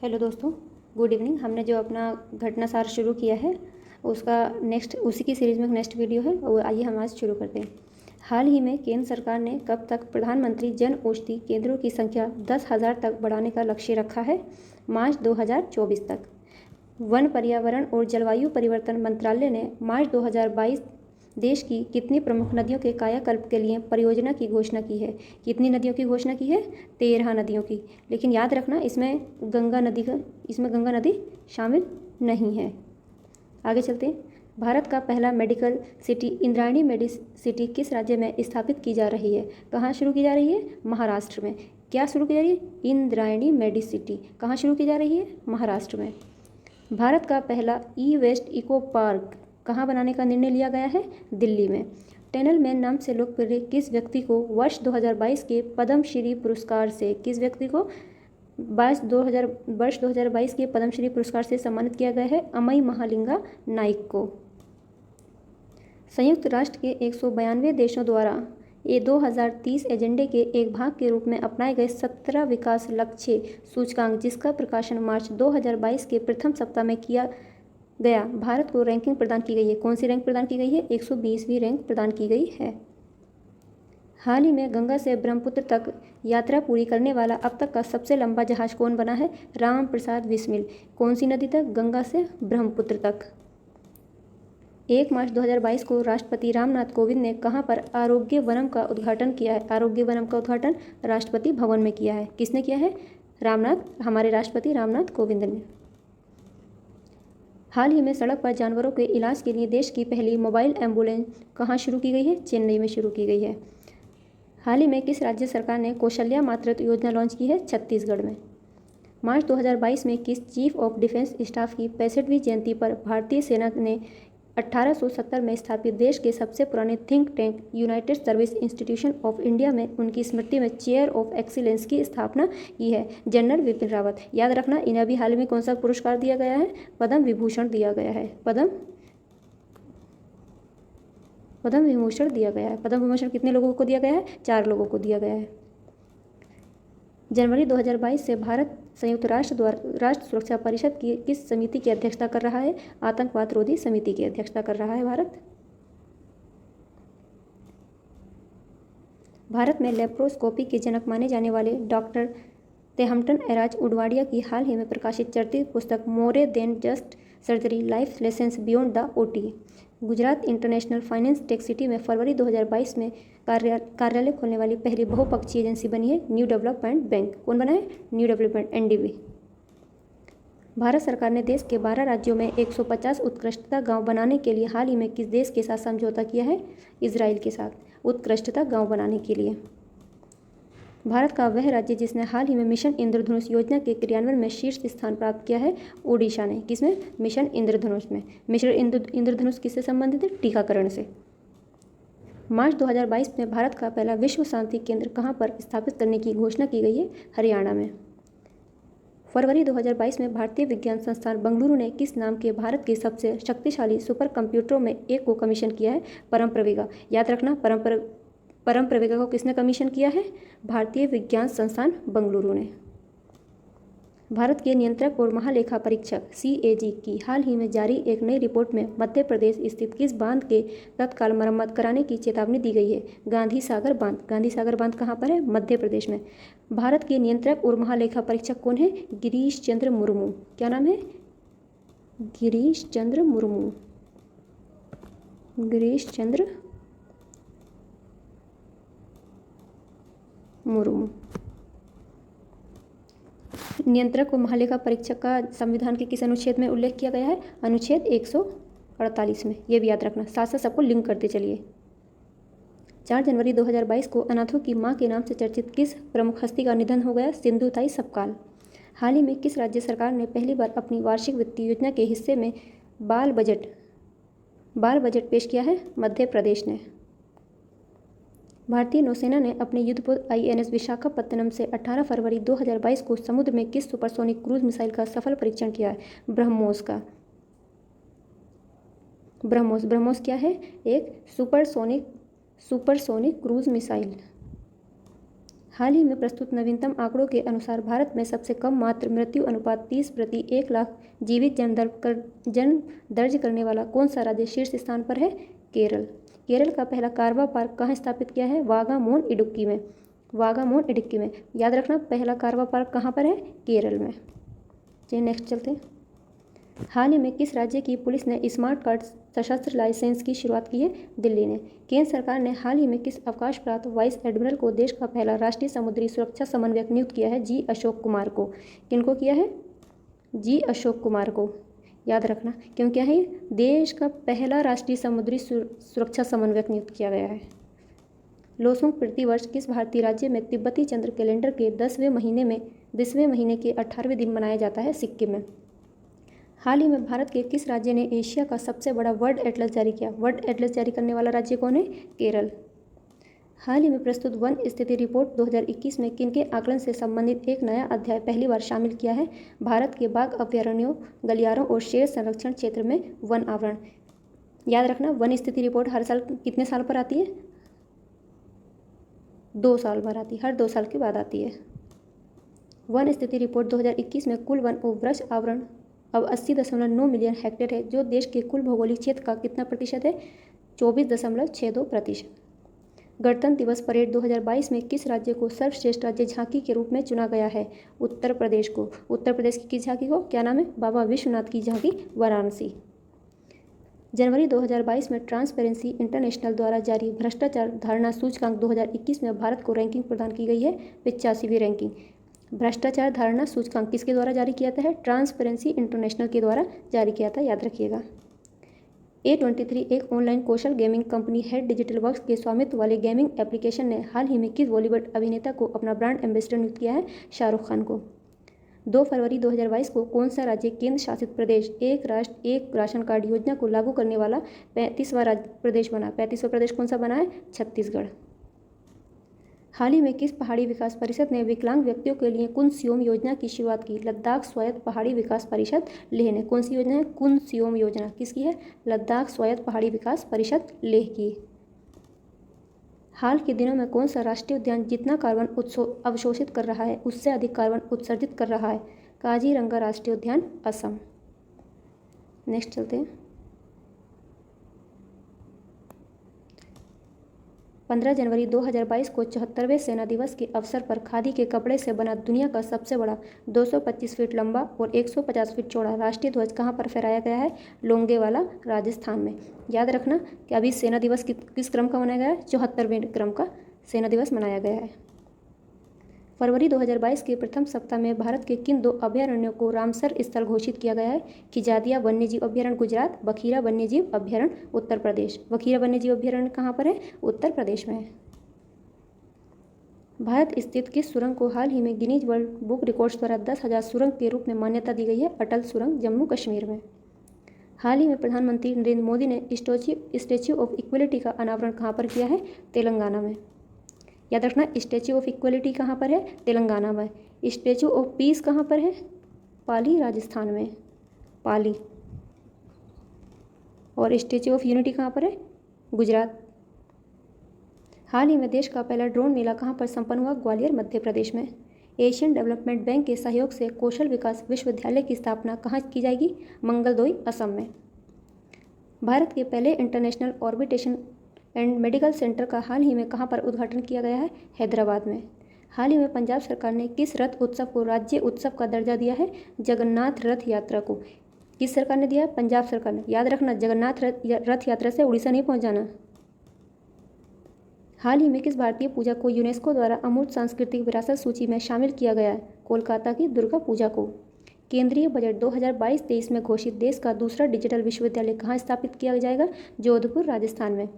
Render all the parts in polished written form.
Hello दोस्तों, good evening. हमने जो अपना घटनासार शुरू किया है उसका उसी की सीरीज़ में नेक्स्ट वीडियो है, वो आइए हम आज शुरू करते हैं। हाल ही में केंद्र सरकार ने कब तक प्रधानमंत्री जन औषधि केंद्रों की संख्या 10,000 तक बढ़ाने का लक्ष्य रखा है? मार्च 2024 तक। वन, पर्यावरण और जलवायु परिवर्तन मंत्रालय ने मार्च 2022 देश की कितनी प्रमुख नदियों के कायाकल्प के लिए परियोजना की घोषणा की है? कितनी नदियों की घोषणा की है? 13 नदियों की। लेकिन याद रखना, इसमें गंगा नदी शामिल नहीं है। आगे चलते हैं। भारत का पहला मेडिकल सिटी इंद्रायणी मेडिसिटी किस राज्य में स्थापित की जा रही है? कहाँ शुरू की जा रही है? महाराष्ट्र में। क्या शुरू की जा रही है? इंद्रायणी मेडिसिटी। कहाँ शुरू की जा रही है? महाराष्ट्र में। भारत का पहला ई वेस्ट इको पार्क कहाँ बनाने का निर्णय लिया गया है? दिल्ली में। टनल मैन नाम से लोकप्रिय किस व्यक्ति को वर्ष 2022 के पद्मश्री पुरस्कार से वर्ष 2022 के पद्मश्री पुरस्कार से सम्मानित किया गया है? अमई महालिंगा नाइक को। संयुक्त राष्ट्र के 192 देशों द्वारा 2030 एजेंडे के एक भाग के रूप में अपनाए गए 17 विकास लक्ष्य सूचकांक, जिसका प्रकाशन मार्च 2022 के प्रथम सप्ताह में किया गया, भारत को रैंकिंग प्रदान की गई है। कौन सी रैंक प्रदान की गई है? 120वीं रैंक प्रदान की गई है। हाल ही में गंगा से ब्रह्मपुत्र तक यात्रा पूरी करने वाला अब तक का सबसे लंबा जहाज कौन बना है? राम प्रसाद बिस्मिल। कौन सी नदी तक? गंगा से ब्रह्मपुत्र तक। 1 मार्च 2022 को राष्ट्रपति रामनाथ कोविंद ने कहां पर आरोग्य वनम का उद्घाटन किया है? आरोग्य वनम का उद्घाटन राष्ट्रपति भवन में किया है। किसने किया है? हमारे राष्ट्रपति रामनाथ कोविंद ने। हाल ही में सड़क पर जानवरों के इलाज के लिए देश की पहली मोबाइल एम्बुलेंस कहां शुरू की गई है? चेन्नई में शुरू की गई है। हाल ही में किस राज्य सरकार ने कौशल्या मातृत्व योजना लॉन्च की है? छत्तीसगढ़ में। मार्च 2022 में किस चीफ ऑफ डिफेंस स्टाफ की 65वीं जयंती पर भारतीय सेना ने 1870 में स्थापित देश के सबसे पुराने think tank United service institution of India में उनकी स्मृति में चेयर ऑफ एक्सीलेंस की स्थापना की है? जनरल विपिन रावत। याद रखना, इन्हें अभी हाल में कौन सा पुरस्कार दिया गया है? पद्म विभूषण दिया गया है। पद्म विभूषण दिया गया है। पद्म विभूषण कितने लोगों को दिया गया है? 4 लोगों को दिया गया है। जनवरी 2022 से भारत संयुक्त राष्ट्र सुरक्षा परिषद की किस समिति की अध्यक्षता कर रहा है? आतंकवाद रोधी समिति की अध्यक्षता कर रहा है भारत। भारत में लेप्रोस्कोपी के जनक माने जाने वाले डॉक्टर तेहमटन एराज उडवाडिया की हाल ही में प्रकाशित चर्चित पुस्तक more than just surgery, life lessons beyond the OT. Gujarat international finance tech city में फरवरी 2022 में कार्यालय खोलने वाली पहली बहुपक्षीय एजेंसी बनी है न्यू डेवलपमेंट बैंक। कौन बना है? New development, NDB। भारत सरकार ने देश के 12 राज्यों में 150 उत्कृष्टता गांव बनाने के लिए हाल ही में किस देश के साथ समझौता किया है? इजराइल के साथ, उत्कृष्टता गांव बनाने के लिए। भारत का वह राज्य जिसने हाल ही में मिशन इंद्रधनुष योजना के क्रियान्वयन में शीर्ष स्थान प्राप्त किया है? ओडिशा ने। किसमें? मिशन इंद्रधनुष में। मिशन इंद्रधनुष किससे संबंधित है? टीकाकरण से। मार्च 2022 में भारत का पहला विश्व शांति केंद्र कहां पर स्थापित करने की घोषणा की गई है? हरियाणा में। फरवरी 2022 में भारतीय विज्ञान संस्थान बेंगलुरु ने किस नाम के भारत के सबसे शक्तिशाली सुपर कंप्यूटरों में एक को कमीशन किया है? परमप्रवेगा। याद रखना, परमप्रवेगा को किसने कमीशन किया है? भारतीय विज्ञान संस्थान बेंगलुरु ने। भारत के नियंत्रक और महालेखा परीक्षक CAG की हाल ही में जारी एक नई रिपोर्ट में मध्य प्रदेश स्थित किस बांध के तत्काल मरम्मत कराने की चेतावनी दी गई है? गांधी सागर बांध। गांधी सागर बांध कहाँ पर है? मध्य प्रदेश में। भारत के नियंत्रक और महालेखा परीक्षक कौन है? गिरीश चंद्र मुर्मू। क्या नाम है? गिरीश चंद्र मुर्मू। गिरीश चंद्र मुर्मू। नियंत्रक और महालेखा परीक्षक का संविधान के किस अनुच्छेद में उल्लेख किया गया है? अनुच्छेद 148 में। ये भी याद रखना, साथ साथ सबको लिंक करते चलिए। 4 जनवरी 2022 को अनाथों की मां के नाम से चर्चित किस प्रमुख हस्ती का निधन हो गया? सिंधुताई सपकाल। हाल ही में किस राज्य सरकार ने पहली बार अपनी वार्षिक वित्तीय योजना के हिस्से में बाल बजट पेश किया है? मध्य प्रदेश ने। भारतीय नौसेना ने अपने युद्धपोत INS विशाखापत्तनम से 18 फरवरी 2022 को समुद्र में किस सुपरसोनिक क्रूज मिसाइल का सफल परीक्षण किया है? ब्रह्मोस का। ब्रह्मोस क्या है? एक सुपरसोनिक क्रूज मिसाइल। हाल ही में प्रस्तुत नवीनतम आंकड़ों के अनुसार भारत में सबसे कम मातृ मृत्यु अनुपात 30/1 लाख जीवित जन्म दर्ज करने वाला कौन सा राज्य शीर्ष स्थान पर है? केरल। केरल का पहला कारवा पार्क कहाँ स्थापित किया है? वागामोन इडुक्की में। वागामोन इडुक्की में। याद रखना, पहला कारवा पार्क कहाँ पर है? केरल में। चलिए नेक्स्ट चलते हैं। हाल ही में किस राज्य की पुलिस ने स्मार्ट कार्ड सशस्त्र लाइसेंस की शुरुआत की है? दिल्ली ने। केंद्र सरकार ने हाल ही में किस अवकाश प्राप्त वाइस एडमिरल को देश का पहला राष्ट्रीय समुद्री सुरक्षा समन्वयक नियुक्त किया है? जी अशोक कुमार को। किनको किया है? जी अशोक कुमार को। याद रखना, क्यों क्या है? देश का पहला राष्ट्रीय समुद्री सुरक्षा समन्वयक नियुक्त किया गया है। लोसुंग प्रतिवर्ष किस भारतीय राज्य में तिब्बती चंद्र कैलेंडर के 10वें महीने के 18वें दिन मनाया जाता है? सिक्किम में। हाल ही में भारत के किस राज्य ने एशिया का सबसे बड़ा वर्ल्ड एटलस जारी किया? वर्ल्ड एटलस जारी करने वाला राज्य कौन है? केरल। हाल ही में प्रस्तुत वन स्थिति रिपोर्ट 2021 में किनके आकलन से संबंधित एक नया अध्याय पहली बार शामिल किया है? भारत के बाघ अभयारण्यों, गलियारों और शेर संरक्षण क्षेत्र में वन आवरण। याद रखना, वन स्थिति रिपोर्ट हर साल कितने साल पर आती है? 2 साल बाद आती है, हर 2 साल के बाद आती है। वन स्थिति रिपोर्ट 2021 में कुल वन और वृक्ष आवरण अब 80.9 मिलियन हेक्टेयर है, जो देश के कुल भौगोलिक क्षेत्र का कितना प्रतिशत है? 24.62%। गणतंत्र दिवस परेड 2022 में किस राज्य को सर्वश्रेष्ठ राज्य झांकी के रूप में चुना गया है? उत्तर प्रदेश को। उत्तर प्रदेश की किस झांकी को क्या नाम है? बाबा विश्वनाथ की झांकी, वाराणसी। जनवरी 2022 में ट्रांसपेरेंसी इंटरनेशनल द्वारा जारी भ्रष्टाचार धारणा सूचकांक 2021 में भारत को रैंकिंग प्रदान की गई है, 85वीं रैंकिंग। भ्रष्टाचार धारणा सूचकांक किसके द्वारा जारी किया था? ट्रांसपेरेंसी इंटरनेशनल के द्वारा जारी किया था, याद रखिएगा। A23 एक ऑनलाइन कौशल गेमिंग कंपनी है। डिजिटल वर्क्स के स्वामित्व वाले गेमिंग एप्लीकेशन ने हाल ही में किस बॉलीवुड अभिनेता को अपना ब्रांड एम्बेसडर नियुक्त किया है? शाहरुख खान को। 2 फरवरी 2022 को कौन सा राज्य केंद्र शासित प्रदेश एक राष्ट्र एक राशन कार्ड योजना को लागू करने वाला 35वां प्रदेश बना? 35वां प्रदेश कौन सा बना है? छत्तीसगढ़। हाल ही में किस पहाड़ी विकास परिषद ने विकलांग व्यक्तियों के लिए कुनसियोम योजना की शुरुआत की? लद्दाख स्वायत्त पहाड़ी विकास परिषद लेह ने। कौन सी योजना है? कुनसियोम योजना। किसकी है? लद्दाख स्वायत्त पहाड़ी विकास परिषद लेह की। हाल के दिनों में कौन सा राष्ट्रीय उद्यान जितना कार्बन अवशोषित कर रहा है उससे अधिक कार्बन उत्सर्जित कर रहा है? काजीरंगा राष्ट्रीय उद्यान, असम। नेक्स्ट चलते हैं। 15 जनवरी 2022 को 74वें सेना दिवस के अवसर पर खादी के कपड़े से बना दुनिया का सबसे बड़ा 225 फीट लंबा और 150 फीट चौड़ा राष्ट्रीय ध्वज कहाँ पर फहराया गया है? लोंगेवाला, राजस्थान में। याद रखना कि अभी सेना दिवस किस क्रम का मनाया गया है? 74वें क्रम का सेना दिवस मनाया गया है। फरवरी 2022 के प्रथम सप्ताह में भारत के किन 2 अभयारण्यों को रामसर स्थल घोषित किया गया है? खिजादिया वन्यजीव अभयारण्य गुजरात, बखीरा वन्यजीव अभयारण्य उत्तर प्रदेश। बखीरा वन्यजीव अभयारण्य कहाँ पर है? उत्तर प्रदेश में है। भारत स्थित किस सुरंग को हाल ही में गिनीज वर्ल्ड बुक रिकॉर्ड्स द्वारा 10,000 सुरंग के रूप में मान्यता दी गई है? अटल सुरंग, जम्मू कश्मीर में। हाल ही में प्रधानमंत्री नरेंद्र मोदी ने स्टैच्यू ऑफ इक्वलिटी का अनावरण कहाँ पर किया है? तेलंगाना में। याद रखना, स्टैच्यू ऑफ इक्वलिटी कहाँ पर है? तेलंगाना में। स्टैच्यू ऑफ पीस कहाँ पर है? पाली, राजस्थान में, पाली। और स्टैच्यू ऑफ यूनिटी कहाँ पर है? गुजरात। हाल ही में देश का पहला ड्रोन मेला कहाँ पर संपन्न हुआ? ग्वालियर, मध्य प्रदेश में। एशियन डेवलपमेंट बैंक के सहयोग से कौशल विकास विश्वविद्यालय की स्थापना कहाँ की जाएगी? मंगलदोई, असम में। भारत के पहले इंटरनेशनल ऑर्बिटेशन एंड मेडिकल सेंटर का हाल ही में कहाँ पर उद्घाटन किया गया है? हैदराबाद में। हाल ही में पंजाब सरकार ने किस रथ उत्सव को राज्य उत्सव का दर्जा दिया है? जगन्नाथ रथ यात्रा को। किस सरकार ने दिया? पंजाब सरकार ने। याद रखना, जगन्नाथ रथ यात्रा से उड़ीसा नहीं पहुँच जाना। हाल ही में किस भारतीय पूजा को यूनेस्को द्वारा अमूर्त सांस्कृतिक विरासत सूची में शामिल किया गया है? कोलकाता की दुर्गा पूजा को। केंद्रीय बजट 2022-23 में घोषित देश का दूसरा डिजिटल विश्वविद्यालय कहाँ स्थापित किया जाएगा? जोधपुर, राजस्थान में।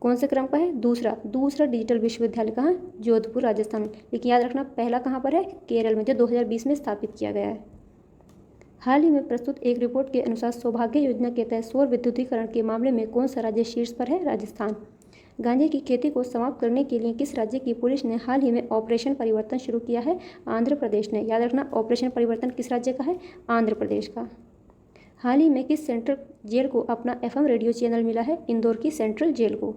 कौन से क्रम का है? दूसरा डिजिटल विश्वविद्यालय कहाँ? जोधपुर, राजस्थान में। लेकिन याद रखना, पहला कहाँ पर है? केरल में, जो 2020 में स्थापित किया गया है। हाल ही में प्रस्तुत एक रिपोर्ट के अनुसार सौभाग्य योजना के तहत सौर विद्युतीकरण के मामले में कौन सा राज्य शीर्ष पर है? राजस्थान। गांजे की खेती को समाप्त करने के लिए किस राज्य की पुलिस ने हाल ही में ऑपरेशन परिवर्तन शुरू किया है? आंध्र प्रदेश ने। याद रखना, ऑपरेशन परिवर्तन किस राज्य का है? आंध्र प्रदेश का। हाल ही में किस सेंट्रल जेल को अपना FM रेडियो चैनल मिला है? इंदौर की सेंट्रल जेल को।